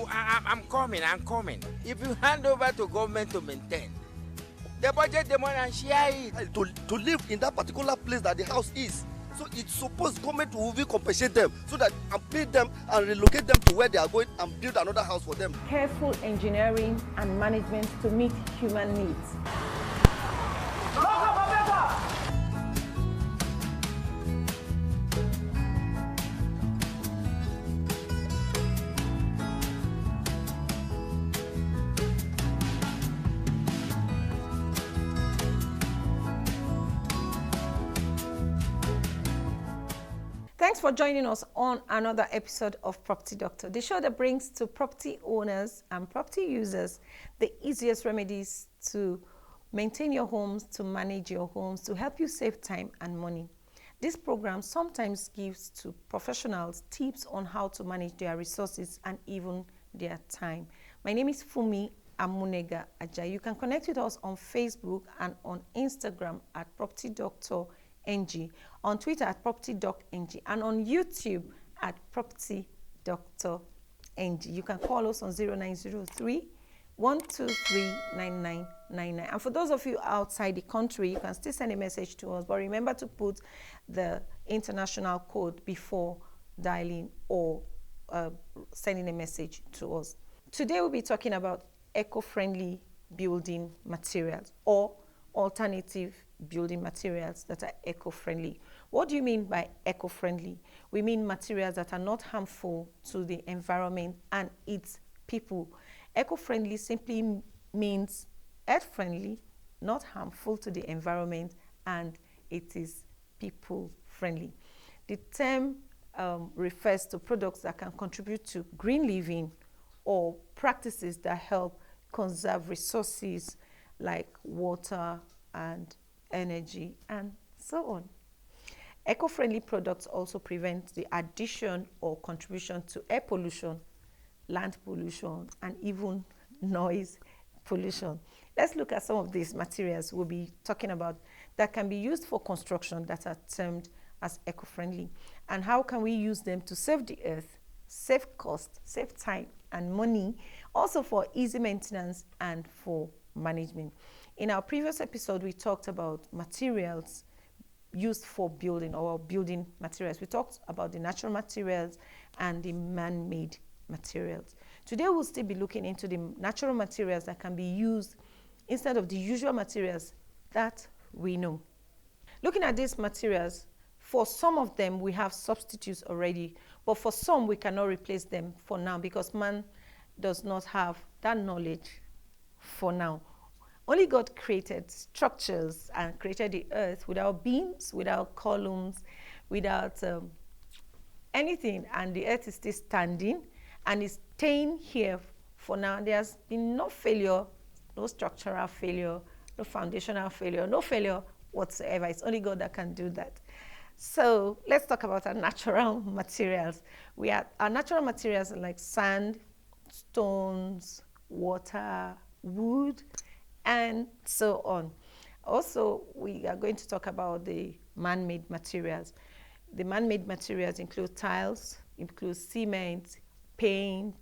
I'm coming. If you hand over to government to maintain, the budget the money and share it. To live in that particular place that the house is. So it's supposed government will be compensate them so that and pay them and relocate them to where they are going and build another house for them. Careful engineering and management to meet human needs. Thanks for joining us on another episode of Property Doctor, the show that brings to property owners and property users the easiest remedies to maintain your homes, to manage your homes, to help you save time and money. This program sometimes gives to professionals tips on how to manage their resources and even their time. My name is Fumi Amunega Ajayi. You can connect with us on Facebook and on Instagram at Property Doctor NG, on Twitter at Property Doc NG, and on YouTube at Property Doctor NG. You can call us on 0903 123 9999. And for those of you outside the country, you can still send a message to us, but remember to put the international code before dialing or sending a message to us. Today we'll be talking about eco-friendly building materials or alternative building materials that are eco-friendly. What do you mean by eco-friendly? We mean materials that are not harmful to the environment and its people. Eco-friendly simply means earth-friendly, not harmful to the environment, and it is people-friendly. The term refers to products that can contribute to green living or practices that help conserve resources like water and energy and so on. Eco-friendly products also prevent the addition or contribution to air pollution, land pollution, and even noise pollution. Let's look at some of these materials we'll be talking about that can be used for construction that are termed as eco-friendly, and how can we use them to save the earth, save cost, save time and money, also for easy maintenance and for management. In our previous episode, we talked about materials used for building or building materials. We talked about the natural materials and the man-made materials. Today, we'll still be looking into the natural materials that can be used instead of the usual materials that we know. Looking at these materials, for some of them, we have substitutes already, but for some, we cannot replace them for now because man does not have that knowledge for now. Only God created structures and created the earth without beams, without columns, without anything. And the earth is still standing and is staying here for now. There's been no failure, no structural failure, no foundational failure, no failure whatsoever. It's only God that can do that. So let's talk about our natural materials. Our natural materials are like sand, stones, water, wood, and so on. Also, we are going to talk about the man-made materials. The man-made materials include tiles, include cement, paint,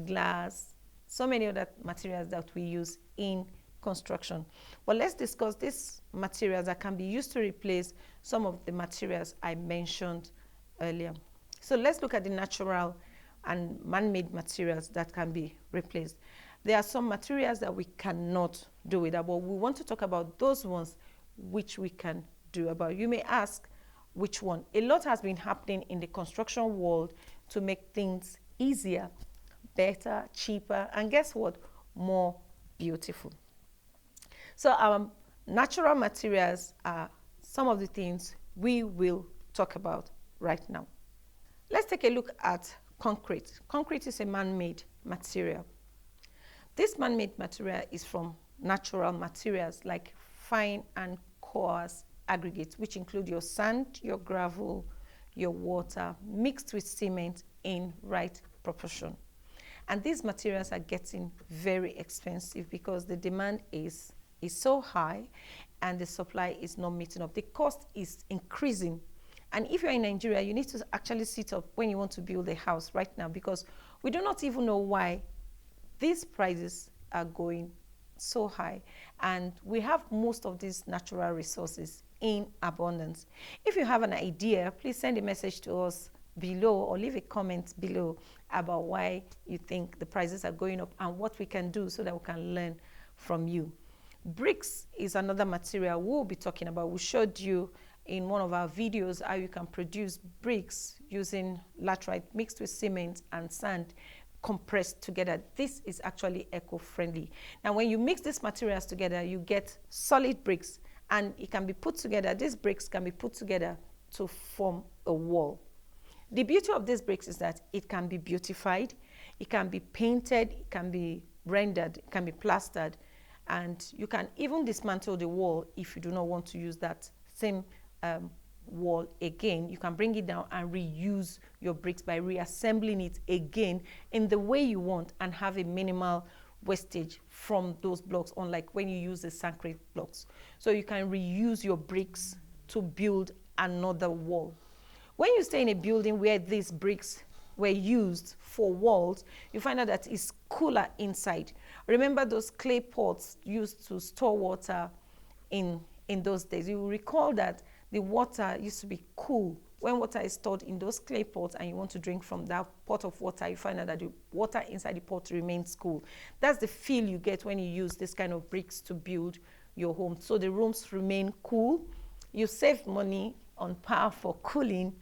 glass, so many other materials that we use in construction. But let's discuss these materials that can be used to replace some of the materials I mentioned earlier. So let's look at the natural and man-made materials that can be replaced. There are some materials that we cannot do without, but we want to talk about those ones which we can do about. You may ask, which one? A lot has been happening in the construction world to make things easier, better, cheaper, and guess what? More beautiful. So our natural materials are some of the things we will talk about right now. Let's take a look at concrete. Concrete is a man-made material. This man-made material is from natural materials like fine and coarse aggregates, which include your sand, your gravel, your water, mixed with cement in right proportion. And these materials are getting very expensive because the demand is so high and the supply is not meeting up. The cost is increasing And if you're in Nigeria, you need to actually sit up when you want to build a house right now, because we do not even know why these prices are going so high. And we have most of these natural resources in abundance. If you have an idea, please send a message to us below or leave a comment below about why you think the prices are going up and what we can do so that we can learn from you. Bricks is another material we'll be talking about. We showed you in one of our videos how you can produce bricks using laterite mixed with cement and sand compressed together. This is actually eco-friendly. Now, when you mix these materials together, you get solid bricks, and it can be put together. These bricks can be put together to form a wall. The beauty of these bricks is that it can be beautified, it can be painted, it can be rendered, it can be plastered, and you can even dismantle the wall if you do not want to use that same wall again. You can bring it down and reuse your bricks by reassembling it again in the way you want and have a minimal wastage from those blocks, unlike when you use the concrete blocks. So you can reuse your bricks to build another wall. When you stay in a building where these bricks were used for walls, you find out that it's cooler inside. Remember those clay pots used to store water in those days? You will recall that the water used to be cool. When water is stored in those clay pots and you want to drink from that pot of water, you find out that the water inside the pot remains cool. That's the feel you get when you use this kind of bricks to build your home. So the rooms remain cool. You save money on power for cooling,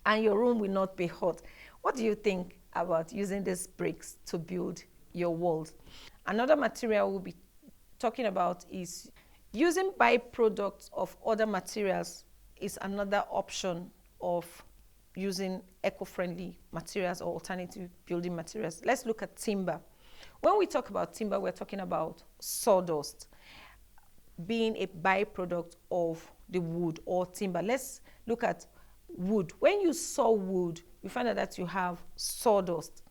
and your room will not be hot. What do you think about using these bricks to build your walls? Another material we'll be talking about is using byproducts of other materials. Is another option of using eco-friendly materials or alternative building materials. Let's look at timber. When we talk about timber, we're talking about sawdust being a byproduct of the wood or timber. Let's look at wood. When you saw wood, you find out that you have sawdust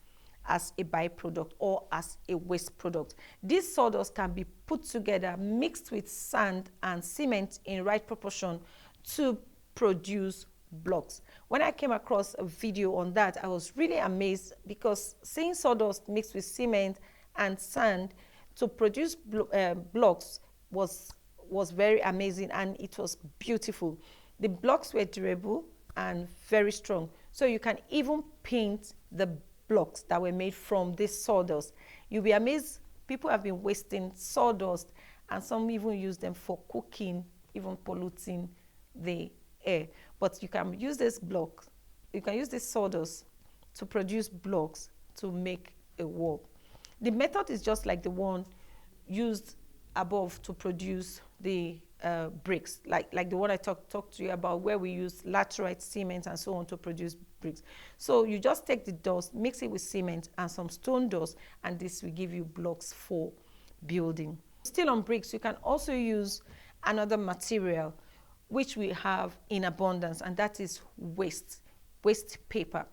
as a byproduct or as a waste product. This sawdust can be put together, mixed with sand and cement in right proportion to produce blocks. When I came across a video on that, I was really amazed, because seeing sawdust mixed with cement and sand to produce blocks was very amazing, and it was beautiful. The blocks were durable and very strong. So you can even paint the blocks that were made from this sawdust. You'll be amazed. People have been wasting sawdust, and some even use them for cooking, even polluting the air. But you can use this block, you can use this sawdust to produce blocks to make a wall. The method is just like the one used above to produce the bricks, like the one I talked to you about, where we use laterite, cement, and so on to produce bricks. So you just take the dust, mix it with cement and some stone dust, and this will give you blocks for building. Still on bricks, you can also use another material which we have in abundance, and that is waste paper.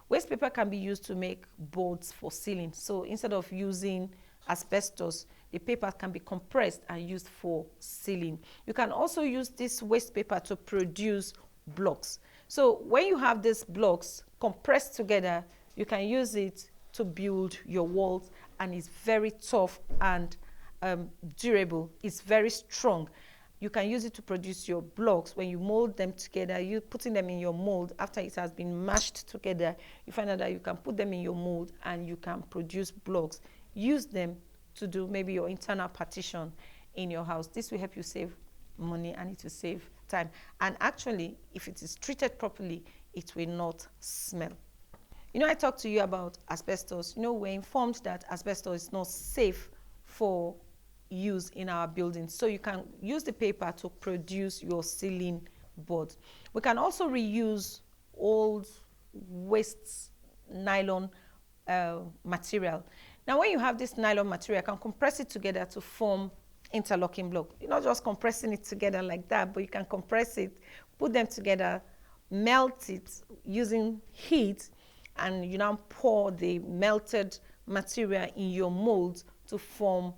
Waste paper can be used to make boards for ceiling. So instead of using asbestos, the paper can be compressed and used for ceiling. You can also use this waste paper to produce blocks. So when you have these blocks compressed together, you can use it to build your walls, and it's very tough and durable. It's very strong. You can use it to produce your blocks. When you mold them together, you're putting them in your mold. After it has been mashed together, you find out that you can put them in your mold and you can produce blocks. Use them to do maybe your internal partition in your house. This will help you save money, and it will save time. And actually, if it is treated properly, it will not smell. You know, I talked to you about asbestos. You know, we're informed that asbestos is not safe for use in our buildings. So you can use the paper to produce your ceiling boards. We can also reuse old waste nylon material. Now, when you have this nylon material, you can compress it together to form interlocking block. You're not just compressing it together like that, but you can compress it, put them together, melt it using heat, and you now pour the melted material in your mold to form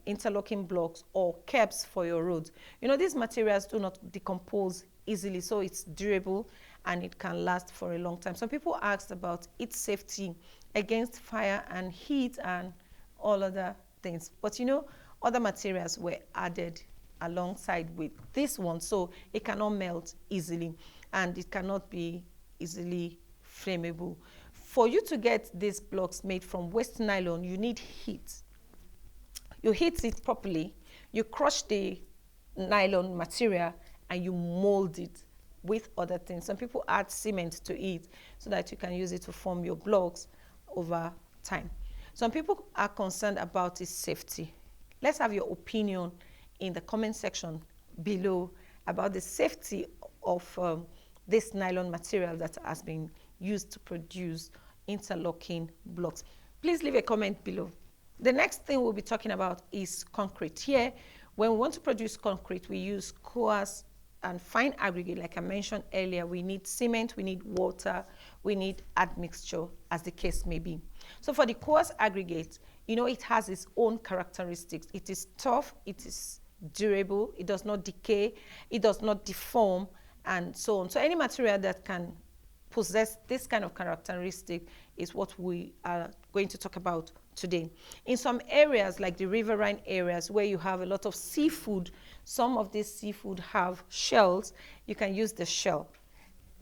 interlocking blocks or keps for your roads. You know, these materials do not decompose easily, so it's durable and it can last for a long time. Some people asked about its safety against fire and heat and all other things. But you know, other materials were added alongside with this one, so it cannot melt easily and it cannot be easily flammable. For you to get these blocks made from waste nylon, you need heat. You heat it properly, you crush the nylon material and you mold it with other things. Some people add cement to it so that you can use it to form your blocks over time. Some people are concerned about its safety. Let's have your opinion in the comment section below about the safety of this nylon material that has been used to produce interlocking blocks. Please leave a comment below. The next thing we'll be talking about is concrete. Here, when we want to produce concrete, we use coarse and fine aggregate. Like I mentioned earlier, we need cement, we need water, we need admixture, as the case may be. So for the coarse aggregate, you know, it has its own characteristics. It is tough, it is durable, it does not decay, it does not deform, and so on. So any material that can possess this kind of characteristic is what we are going to talk about today. In some areas, like the riverine areas where you have a lot of seafood, some of this seafood have shells. You can use the shell.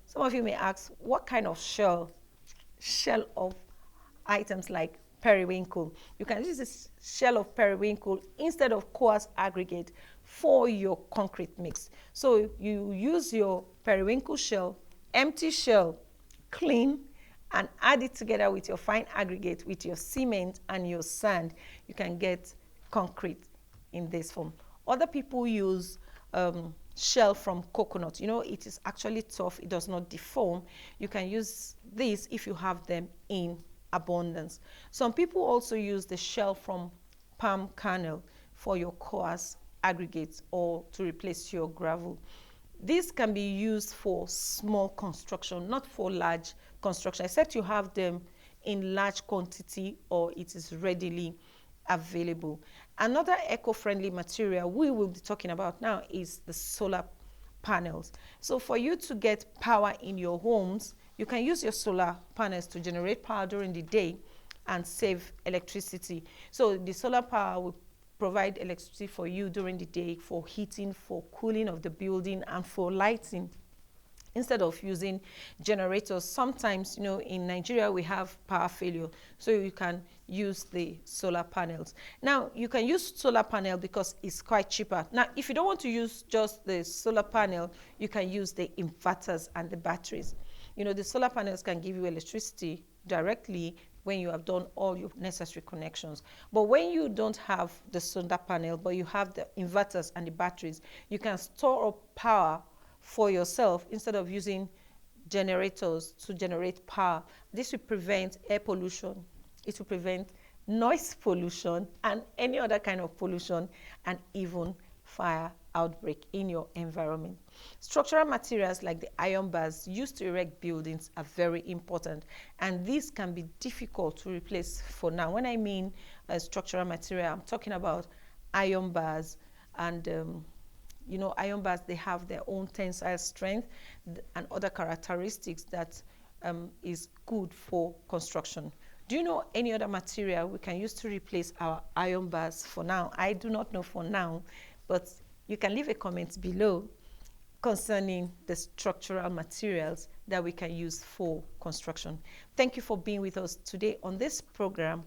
Some of you may ask, what kind of shell? Shell of items like periwinkle. You can use this shell of periwinkle instead of coarse aggregate for your concrete mix. So you use your periwinkle shell, empty shell, clean, and add it together with your fine aggregate, with your cement and your sand. You can get concrete in this form. Other people use shell from coconut. You know, it is actually tough, it does not deform. You can use this if you have them in abundance. Some people also use the shell from palm kernel for your coarse aggregates or to replace your gravel. This can be used for small construction, not for large construction, except you have them in large quantity or it is readily available. Another eco-friendly material we will be talking about now is the solar panels. So for you to get power in your homes, you can use your solar panels to generate power during the day and save electricity. So the solar power will provide electricity for you during the day for heating, for cooling of the building, and for lighting, instead of using generators. Sometimes, you know, in Nigeria we have power failure, so you can use the solar panels. Now, you can use solar panel because it's quite cheaper. Now, if you don't want to use just the solar panel, you can use the inverters and the batteries. You know, the solar panels can give you electricity directly when you have done all your necessary connections. But when you don't have the solar panel, but you have the inverters and the batteries, you can store up power for yourself instead of using generators to generate power. This will prevent air pollution, it will prevent noise pollution and any other kind of pollution, and even fire outbreak in your environment. Structural materials like the iron bars used to erect buildings are very important, and these can be difficult to replace for now. When I mean structural material, I'm talking about iron bars, and you know, iron bars, they have their own tensile strength and other characteristics that is good for construction. Do you know any other material we can use to replace our iron bars for now? I do not know for now, but you can leave a comment below concerning the structural materials that we can use for construction. Thank you for being with us today on this program,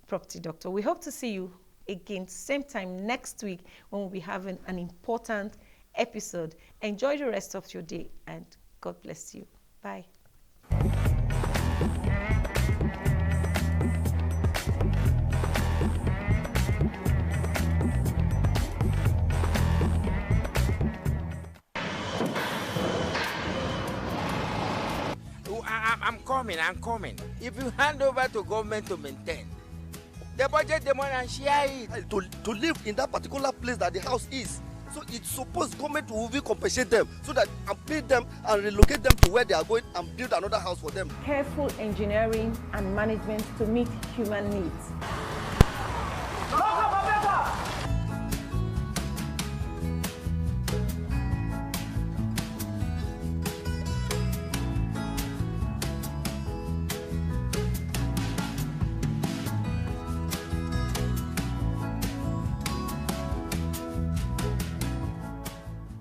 Property Doctor. We hope to see you again same time next week when we'll be having an important episode. Enjoy the rest of your day and God bless you. Bye. I'm coming. If you hand over to government to maintain, the budget, the money, and share it. To live in that particular place that the house is. So it's supposed government will compensate them so that and pay them and relocate them to where they are going and build another house for them. Careful engineering and management to meet human needs.